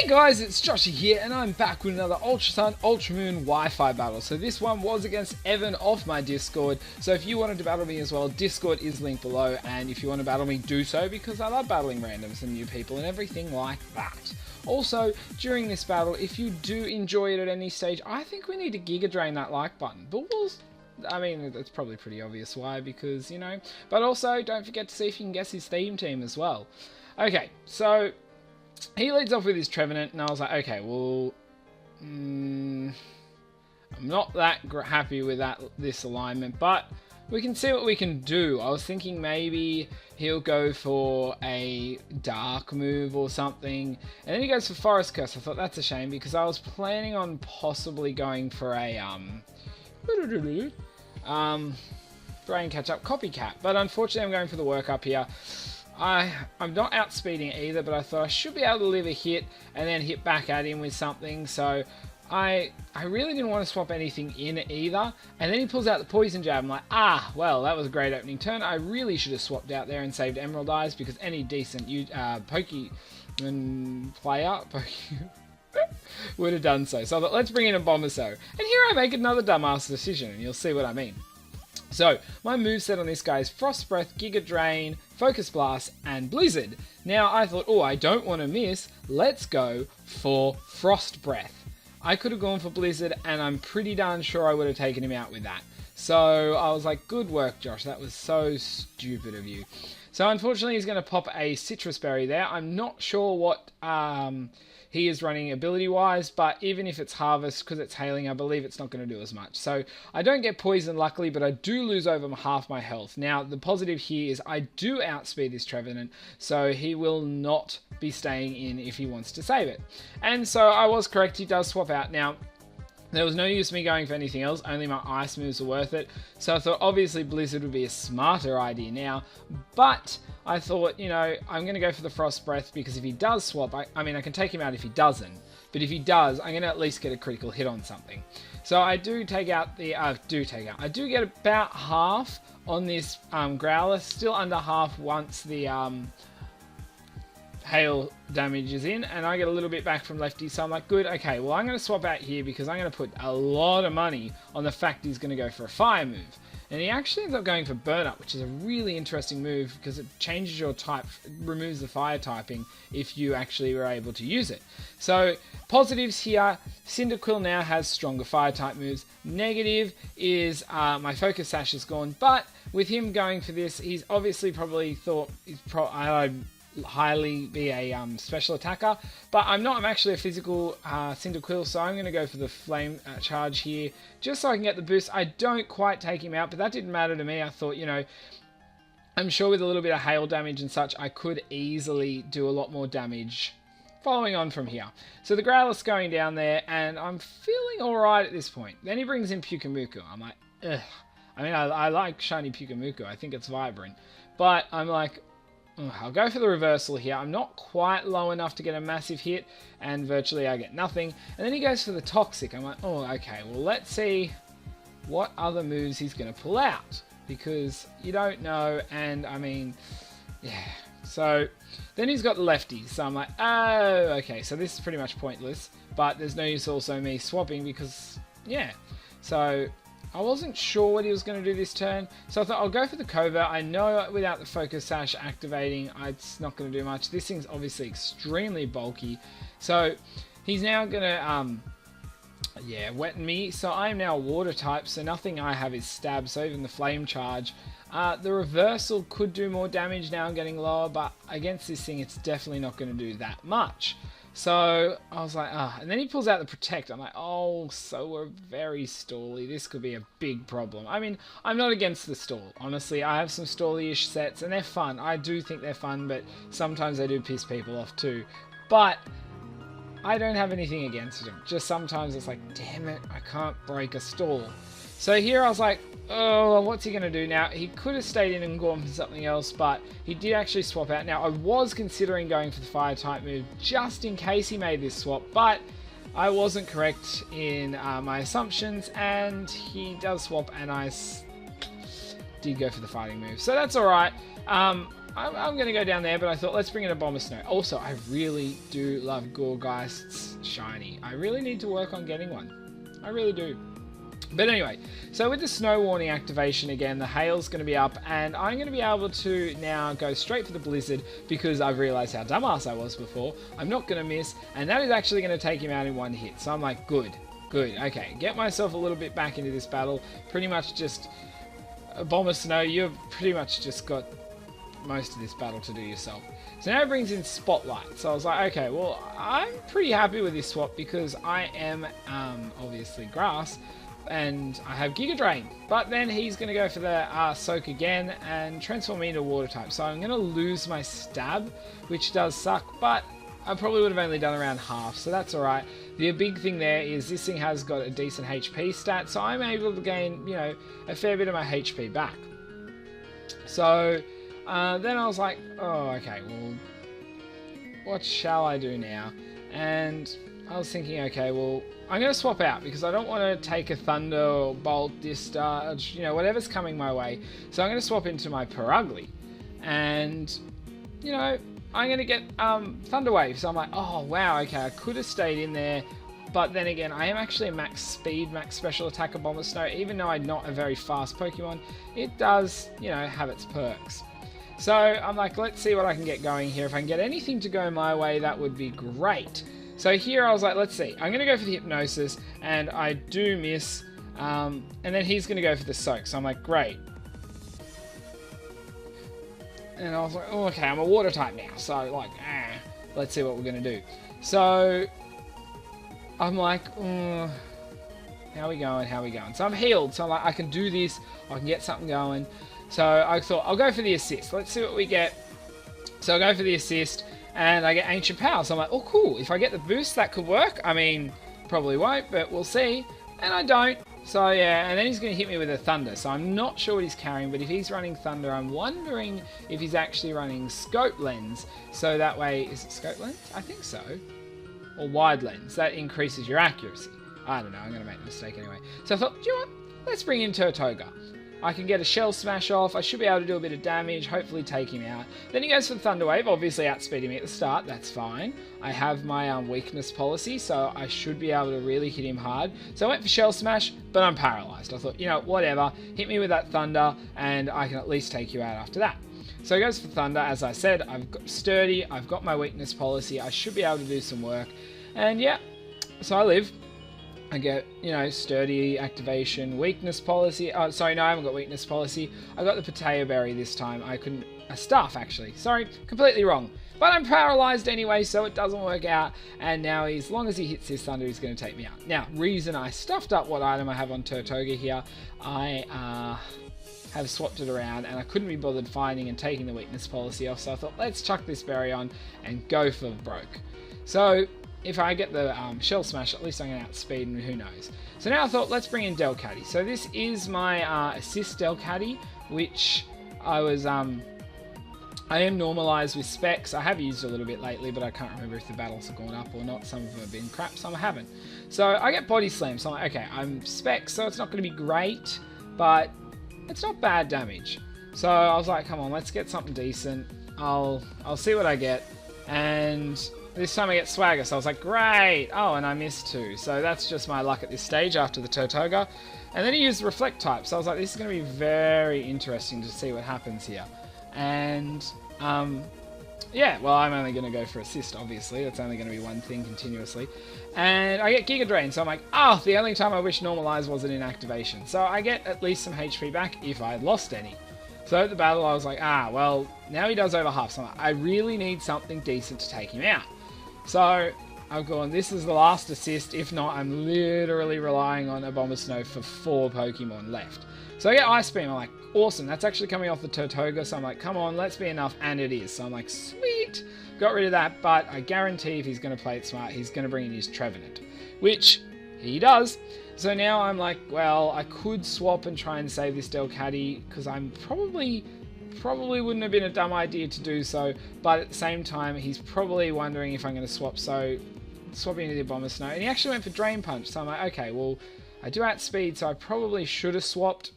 Hey guys, it's Joshy here, and I'm back with another Ultra Sun, Ultra Moon Wi-Fi battle. So this one was against Evan off my Discord. So if you wanted to battle me as well, Discord is linked below, and if you want to battle me, do so, because I love battling randoms and new people and everything like that. Also, during this battle, if you do enjoy it at any stage, I think we need to Giga Drain that like button. But I mean, it's probably pretty obvious why, because, you know. But also, don't forget to see if you can guess his theme team as well. Okay, so he leads off with his Trevenant, and I was like, okay, well, I'm not that happy with this alignment, but we can see what we can do. I was thinking maybe he'll go for a dark move or something, and then he goes for Forest Curse. I thought that's a shame, because I was planning on possibly going for a Brain Catch Up Copycat, but unfortunately I'm going for the work up here. I'm not outspeeding either, but I thought I should be able to live a hit and then hit back at him with something. So I really didn't want to swap anything in either. And then he pulls out the Poison Jab. I'm like, well, that was a great opening turn. I really should have swapped out there and saved Emerald Eyes, because any decent Pokemon player would have done so. So I thought, let's bring in a Bombasou. And here I make another dumbass decision, and you'll see what I mean. So, my moveset on this guy is Frost Breath, Giga Drain, Focus Blast, and Blizzard. Now, I thought, I don't want to miss. Let's go for Frost Breath. I could have gone for Blizzard, and I'm pretty darn sure I would have taken him out with that. So, I was like, good work, Josh. That was so stupid of you. So, unfortunately, he's going to pop a Citrus Berry there. I'm not sure what he is running ability-wise, but even if it's Harvest, because it's Hailing, I believe it's not going to do as much. So I don't get poisoned, luckily, but I do lose over half my health. Now, the positive here is I do outspeed this Trevenant, so he will not be staying in if he wants to save it. And so I was correct, he does swap out. Now, there was no use me going for anything else, only my ice moves were worth it. So I thought obviously Blizzard would be a smarter idea now, but I thought, I'm going to go for the Frost Breath, because if he does swap, I mean, I can take him out if he doesn't, but if he does, I'm going to at least get a critical hit on something. So I do take out I do get about half on this Growler, still under half once the hail damage is in, and I get a little bit back from Lefty, so I'm like, good, okay, well, I'm going to swap out here, because I'm going to put a lot of money on the fact he's going to go for a fire move. And he actually ends up going for Burn Up, which is a really interesting move, because it changes your type, removes the fire typing if you actually were able to use it. So, positives here, Cyndaquil now has stronger fire type moves. Negative is my Focus Sash is gone, but with him going for this, he's obviously probably thought I'd highly be a special attacker, but I'm not. I'm actually a physical Cyndaquil, so I'm going to go for the Flame Charge here, just so I can get the boost. I don't quite take him out, but that didn't matter to me. I thought, I'm sure with a little bit of hail damage and such, I could easily do a lot more damage following on from here. So the Growlithe's going down there, and I'm feeling alright at this point. Then he brings in Pyukumuku. I'm like, ugh. I mean, I like shiny Pyukumuku. I think it's vibrant, but I'm like, I'll go for the reversal here. I'm not quite low enough to get a massive hit, and virtually I get nothing. And then he goes for the Toxic. I'm like, okay, well, let's see what other moves he's going to pull out, because you don't know, and I mean, yeah. So then he's got the Lefty, so I'm like, okay, so this is pretty much pointless, but there's no use also me swapping, because, yeah. So I wasn't sure what he was going to do this turn, so I thought I'll go for the Covert. I know without the Focus Sash activating, it's not going to do much. This thing's obviously extremely bulky, so he's now going to, wet me. So I am now Water type, so nothing I have is Stab, so even the Flame Charge. The Reversal could do more damage now, I'm getting lower, but against this thing, it's definitely not going to do that much. So I was like, and then he pulls out the Protect. I'm like, so we're very stally. This could be a big problem. I mean, I'm not against the stall. Honestly, I have some stally-ish sets, and they're fun. I do think they're fun, but sometimes they do piss people off too. But I don't have anything against them. Just sometimes it's like, damn it, I can't break a stall. So here I was like, what's he going to do now? He could have stayed in and gone for something else, but he did actually swap out. Now, I was considering going for the Fire type move just in case he made this swap, but I wasn't correct in my assumptions, and he does swap, and I did go for the fighting move. So that's alright. I'm going to go down there, but I thought, let's bring in a Bomber Snow. Also, I really do love Gorgeist's shiny. I really need to work on getting one. I really do. But anyway, so with the snow warning activation again, the hail's going to be up, and I'm going to be able to now go straight for the blizzard because I've realized how dumbass I was before. I'm not going to miss, and that is actually going to take him out in one hit. So I'm like, good, okay, get myself a little bit back into this battle. Pretty much just a Bomber Snow, you've pretty much just got most of this battle to do yourself. So now it brings in Spotlight. So I was like, okay, well, I'm pretty happy with this swap because I am obviously grass, and I have Giga Drain, but then he's going to go for the Soak again and transform me into Water type. So I'm going to lose my Stab, which does suck, but I probably would have only done around half, so that's alright. The big thing there is this thing has got a decent HP stat, so I'm able to gain, you know, a fair bit of my HP back. So then I was like, oh, okay, well, what shall I do now? And I was thinking, okay, well, I'm going to swap out because I don't want to take a Thunderbolt, Discharge, you know, whatever's coming my way. So I'm going to swap into my Perugly. And, you know, I'm going to get Thunder Wave. So I'm like, oh, wow, okay, I could have stayed in there. But then again, I am actually a max speed, max special attacker Bomber Snow. Even though I'm not a very fast Pokemon, it does, you know, have its perks. So I'm like, let's see what I can get going here. If I can get anything to go my way, that would be great. So here I was like, let's see. I'm going to go for the Hypnosis, and I do miss. And then he's going to go for the Soak. So I'm like, great. And I was like, oh, okay, I'm a Water type now. So like, let's see what we're going to do. So I'm like, how we going? So I'm healed. So I'm like, I can do this. I can get something going. So I thought, I'll go for the assist. Let's see what we get. So I'll go for the assist, and I get Ancient Power. So I'm like, oh, cool. If I get the boost, that could work. I mean, probably won't, but we'll see. And I don't. So yeah, and then he's going to hit me with a Thunder. So I'm not sure what he's carrying, but if he's running Thunder, I'm wondering if he's actually running Scope Lens. So that way, is it Scope Lens? I think so. Or Wide Lens. That increases your accuracy. I don't know. I'm going to make a mistake anyway. So I thought, do you know what? Let's bring in Turtoga. I can get a Shell Smash off. I should be able to do a bit of damage, hopefully take him out. Then he goes for the Thunder Wave, obviously outspeeding me at the start. That's fine. I have my weakness policy, so I should be able to really hit him hard. So I went for Shell Smash, but I'm paralyzed. I thought, you know, whatever. Hit me with that Thunder, and I can at least take you out after that. So he goes for Thunder. As I said, I've got Sturdy. I've got my weakness policy. I should be able to do some work. And yeah, so I live. I get, you know, Sturdy activation, weakness policy. Oh, sorry, no, I haven't got weakness policy. I got the Potato Berry this time. I couldn't... A Staff, actually. Sorry, completely wrong. But I'm paralyzed anyway, so it doesn't work out. And now, as long as he hits his Thunder, he's going to take me out. Now, reason I stuffed up what item I have on Turtoga here, I have swapped it around, and I couldn't be bothered finding and taking the weakness policy off, so I thought, let's chuck this berry on and go for broke. So... if I get the Shell Smash, at least I'm going to outspeed, and who knows. So now I thought, let's bring in Delcatty. So this is my assist Delcatty, which I am normalized with specs. I have used a little bit lately, but I can't remember if the battles have gone up or not. Some of them have been crap, some haven't. So I get Body Slam, so I'm like, okay, I'm specs, so it's not going to be great, but it's not bad damage. So I was like, come on, let's get something decent. I'll see what I get, and... this time I get Swagger, so I was like, great! Oh, and I missed too. So that's just my luck at this stage after the Turtoga. And then he used Reflect type, so I was like, this is going to be very interesting to see what happens here. And, yeah, well, I'm only going to go for Assist, obviously. That's only going to be one thing continuously. And I get Giga Drain, so I'm like, oh, the only time I wish Normalize wasn't in activation. So I get at least some HP back if I had lost any. So at the battle, I was like, well, now he does over half. So I'm like, I really need something decent to take him out. So I've gone, this is the last assist. If not, I'm literally relying on a Bomber Snow for 4 Pokemon left. So I get Ice Beam. I'm like, awesome. That's actually coming off the Turtoga. So I'm like, come on, let's be enough. And it is. So I'm like, sweet. Got rid of that. But I guarantee if he's going to play it smart, he's going to bring in his Trevenant, which he does. So now I'm like, well, I could swap and try and save this Delcatty because I'm probably wouldn't have been a dumb idea to do so, but at the same time, he's probably wondering if I'm going to swap, so swapping into the Bomber Snow, and he actually went for Drain Punch, so I'm like, okay, well, I do outspeed, so I probably should have swapped,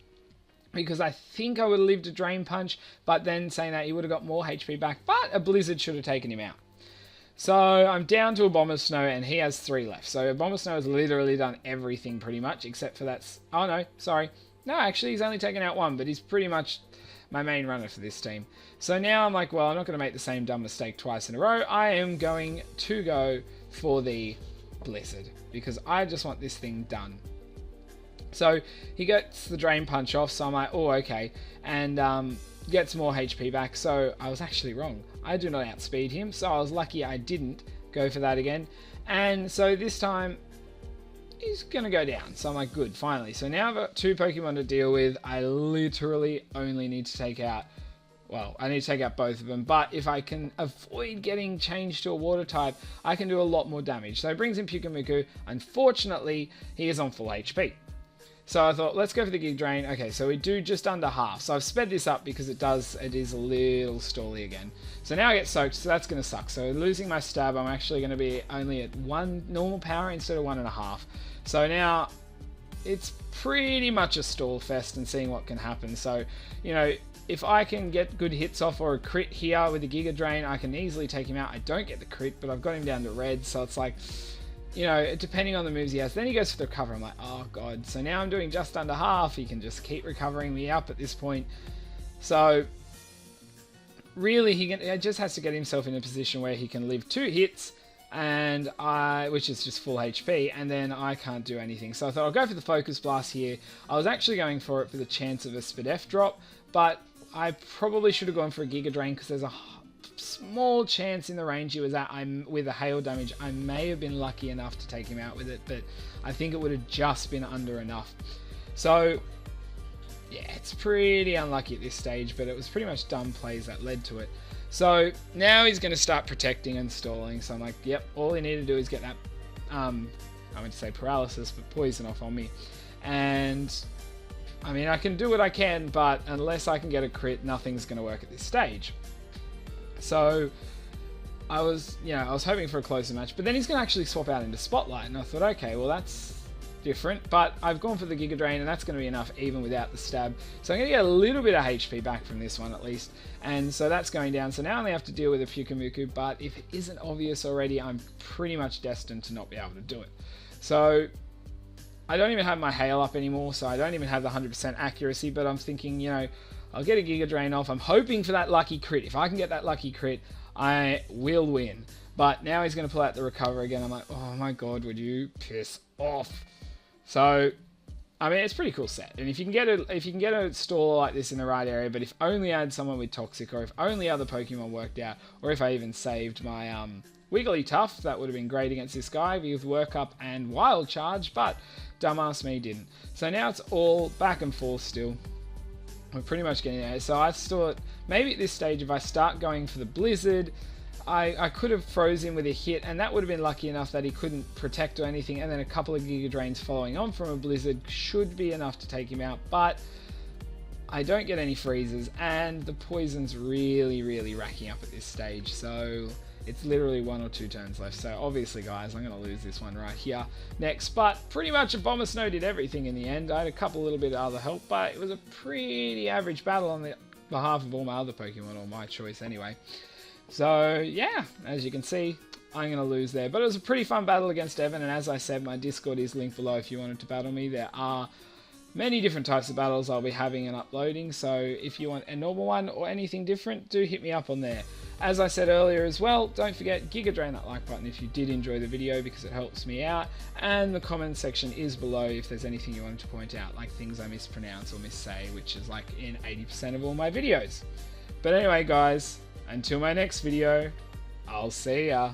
because I think I would have lived a Drain Punch, but then saying that he would have got more HP back, but a Blizzard should have taken him out. So I'm down to a Bomber Snow, and he has 3 left. So a Bomber Snow has literally done everything pretty much, except for that... Oh, no, sorry. No, actually, he's only taken out 1, but he's pretty much my main runner for this team. So now I'm like, well, I'm not going to make the same dumb mistake twice in a row. I am going to go for the Blizzard, because I just want this thing done. So he gets the Drain Punch off, so I'm like, oh, okay. And gets more HP back, so I was actually wrong. I do not outspeed him, so I was lucky I didn't go for that again. And so this time, he's going to go down. So I'm like, good, finally. So now I've got 2 Pokemon to deal with. I literally only need to take out... Well, I need to take out both of them, but if I can avoid getting changed to a water type, I can do a lot more damage. So it brings in Pyukumuku. Unfortunately, he is on full HP. So I thought, let's go for the Giga Drain. Okay, so we do just under half. So I've sped this up because it is a little stally again. So now I get soaked, so that's going to suck. So losing my stab, I'm actually going to be only at 1 normal power instead of 1.5. So now it's pretty much a stall fest and seeing what can happen. So, you know, if I can get good hits off or a crit here with the Giga Drain, I can easily take him out. I don't get the crit, but I've got him down to red, so it's like... You know, depending on the moves he has. Then he goes for the recover. I'm like, oh, God. So now I'm doing just under half. He can just keep recovering me up at this point. So, really, he just has to get himself in a position where he can live 2 hits, and which is just full HP, and then I can't do anything. So I thought I'll go for the Focus Blast here. I was actually going for it for the chance of a Spadef drop, but I probably should have gone for a Giga Drain because there's a small chance in the range he was at with the hail damage. I may have been lucky enough to take him out with it, but I think it would have just been under enough. So yeah, it's pretty unlucky at this stage, but it was pretty much dumb plays that led to it. So now he's going to start protecting and stalling. So I'm like, yep, all he need to do is get that I meant to say paralysis, but poison off on me. And I mean, I can do what I can, but unless I can get a crit, nothing's going to work at this stage. So I was hoping for a closer match, but then he's going to actually swap out into Spotlight, and I thought, okay, well, that's different, but I've gone for the Giga Drain, and that's going to be enough even without the stab. So I'm going to get a little bit of HP back from this one at least, and so that's going down. So now I only have to deal with a Pyukumuku, but if it isn't obvious already, I'm pretty much destined to not be able to do it. So I don't even have my hail up anymore, so I don't even have the 100% accuracy, but I'm thinking, you know, I'll get a Giga Drain off. I'm hoping for that lucky crit. If I can get that lucky crit, I will win. But now he's going to pull out the recover again. I'm like, oh my God, would you piss off? So, I mean, it's a pretty coal set. And if you can get a stall like this in the right area, but if only I had someone with Toxic, or if only other Pokemon worked out, or if I even saved my Wigglytuff, that would have been great against this guy with Work Up and Wild Charge, but dumbass me didn't. So now it's all back and forth still. We're pretty much getting there. So I thought maybe at this stage, if I start going for the Blizzard, I could have froze him with a hit, and that would have been lucky enough that he couldn't protect or anything, and then a couple of Giga Drains following on from a Blizzard should be enough to take him out, but I don't get any freezes, and the poison's really, really racking up at this stage, so it's literally 1 or 2 turns left. So obviously, guys, I'm going to lose this one right here next. But pretty much a Bomber Snow did everything in the end. I had a couple little bit of other help, but it was a pretty average battle on the behalf of all my other Pokemon, or my choice anyway. So yeah, as you can see, I'm going to lose there. But it was a pretty fun battle against Evan, and as I said, my Discord is linked below if you wanted to battle me. There are many different types of battles I'll be having and uploading, so if you want a normal one or anything different, do hit me up on there. As I said earlier as well, don't forget, Giga Drain that like button if you did enjoy the video because it helps me out, and the comment section is below if there's anything you wanted to point out, like things I mispronounce or missay, which is like in 80% of all my videos. But anyway, guys, until my next video, I'll see ya.